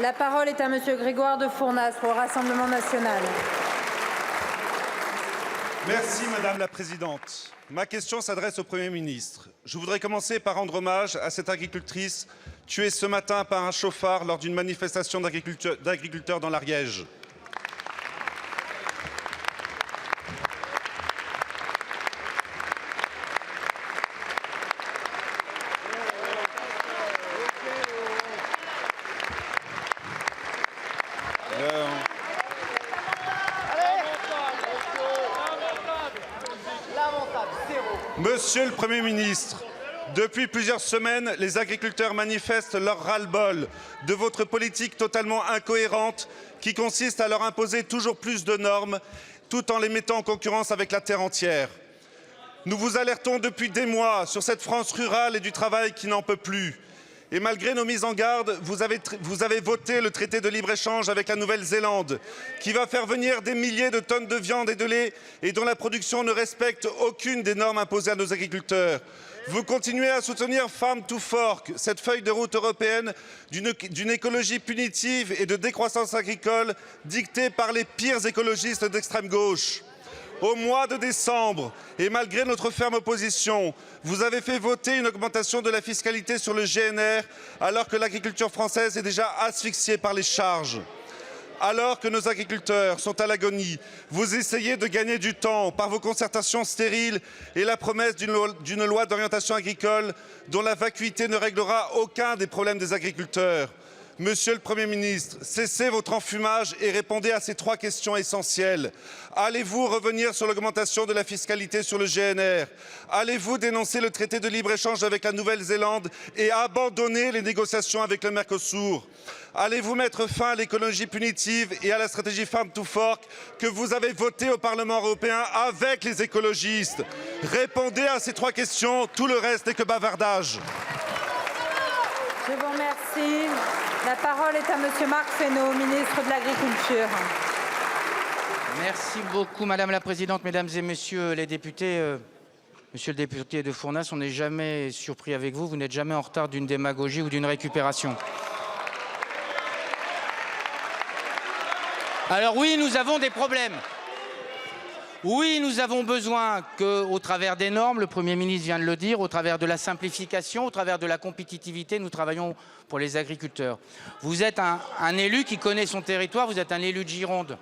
La parole est à Monsieur Grégoire de Fournas pour le Rassemblement national. Merci Madame la Présidente. Ma question s'adresse au Premier ministre. Je voudrais commencer par rendre hommage à cette agricultrice tuée ce matin par un chauffard lors d'une manifestation d'agriculteurs dans l'Ariège. Monsieur le Premier ministre, depuis plusieurs semaines, les agriculteurs manifestent leur ras-le-bol de votre politique totalement incohérente qui consiste à leur imposer toujours plus de normes tout en les mettant en concurrence avec la terre entière. Nous vous alertons depuis des mois sur cette France rurale et du travail qui n'en peut plus. Et malgré nos mises en garde, vous avez voté le traité de libre-échange avec la Nouvelle-Zélande, qui va faire venir des milliers de tonnes de viande et de lait et dont la production ne respecte aucune des normes imposées à nos agriculteurs. Vous continuez à soutenir Farm to Fork, cette feuille de route européenne d'une écologie punitive et de décroissance agricole dictée par les pires écologistes d'extrême gauche. Au mois de décembre, et malgré notre ferme opposition, vous avez fait voter une augmentation de la fiscalité sur le GNR, alors que l'agriculture française est déjà asphyxiée par les charges. Alors que nos agriculteurs sont à l'agonie, vous essayez de gagner du temps par vos concertations stériles et la promesse d'une loi d'orientation agricole dont la vacuité ne réglera aucun des problèmes des agriculteurs. Monsieur le Premier ministre, cessez votre enfumage et répondez à ces trois questions essentielles. Allez-vous revenir sur l'augmentation de la fiscalité sur le GNR? Allez-vous dénoncer le traité de libre-échange avec la Nouvelle-Zélande et abandonner les négociations avec le Mercosur? Allez-vous mettre fin à l'écologie punitive et à la stratégie Farm to Fork que vous avez votée au Parlement européen avec les écologistes? Répondez à ces trois questions, tout le reste n'est que bavardage. Je vous remercie. La parole est à Monsieur Marc Fesneau, ministre de l'Agriculture. Merci beaucoup, Madame la Présidente, Mesdames et Messieurs les députés. Monsieur le député de Fournas, on n'est jamais surpris avec vous. Vous n'êtes jamais en retard d'une démagogie ou d'une récupération. Alors oui, nous avons des problèmes. Oui, nous avons besoin qu'au travers des normes, le Premier ministre vient de le dire, au travers de la simplification, au travers de la compétitivité, nous travaillons pour les agriculteurs. Vous êtes un élu qui connaît son territoire, vous êtes un élu de Gironde.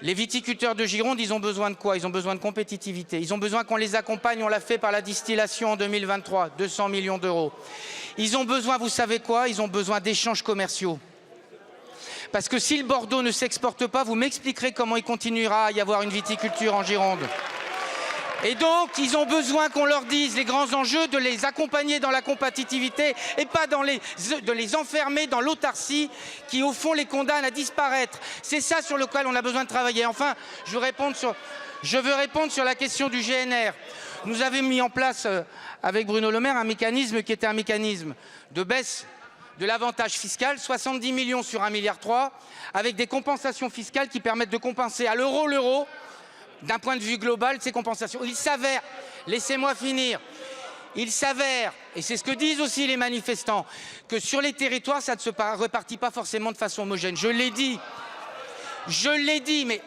Les viticulteurs de Gironde, ils ont besoin de quoi? Ils ont besoin de compétitivité. Ils ont besoin qu'on les accompagne, on l'a fait par la distillation en 2023, 200 millions d'euros. Ils ont besoin, vous savez quoi? Ils ont besoin d'échanges commerciaux. Parce que si le Bordeaux ne s'exporte pas, vous m'expliquerez comment il continuera à y avoir une viticulture en Gironde. Et donc, ils ont besoin qu'on leur dise les grands enjeux, de les accompagner dans la compétitivité et pas de les enfermer dans l'autarcie qui, au fond, les condamne à disparaître. C'est ça sur lequel on a besoin de travailler. Enfin, je veux répondre sur la question du GNR. Nous avions mis en place, avec Bruno Le Maire, un mécanisme qui était un mécanisme de baisse de l'avantage fiscal, 70 millions sur 1,3 milliard, avec des compensations fiscales qui permettent de compenser à l'euro, d'un point de vue global, ces compensations. Il s'avère, laissez-moi finir, il s'avère, et c'est ce que disent aussi les manifestants, que sur les territoires, ça ne se répartit pas forcément de façon homogène. Je l'ai dit, mais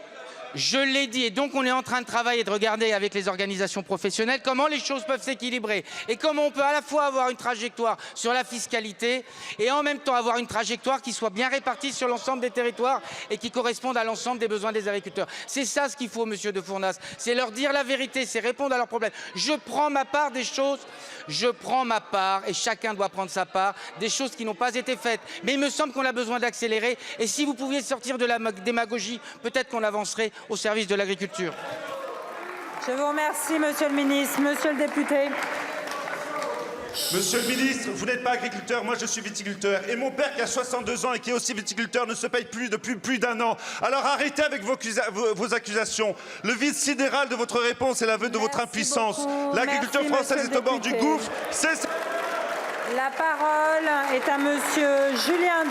je l'ai dit, et donc on est en train de travailler et de regarder avec les organisations professionnelles comment les choses peuvent s'équilibrer et comment on peut à la fois avoir une trajectoire sur la fiscalité et en même temps avoir une trajectoire qui soit bien répartie sur l'ensemble des territoires et qui corresponde à l'ensemble des besoins des agriculteurs. C'est ça ce qu'il faut, monsieur de Fournas, c'est leur dire la vérité, c'est répondre à leurs problèmes. Je prends ma part des choses, je prends ma part et chacun doit prendre sa part des choses qui n'ont pas été faites. Mais il me semble qu'on a besoin d'accélérer et si vous pouviez sortir de la démagogie, peut-être qu'on avancerait au service de l'agriculture. Je vous remercie, monsieur le ministre. Monsieur le député. Monsieur le ministre, vous n'êtes pas agriculteur, moi je suis viticulteur. Et mon père qui a 62 ans et qui est aussi viticulteur ne se paye plus depuis plus d'un an. Alors arrêtez avec vos accusations. Le vide sidéral de votre réponse est l'aveu de votre impuissance. L'agriculture française est au bord du gouffre. La parole est à monsieur Julien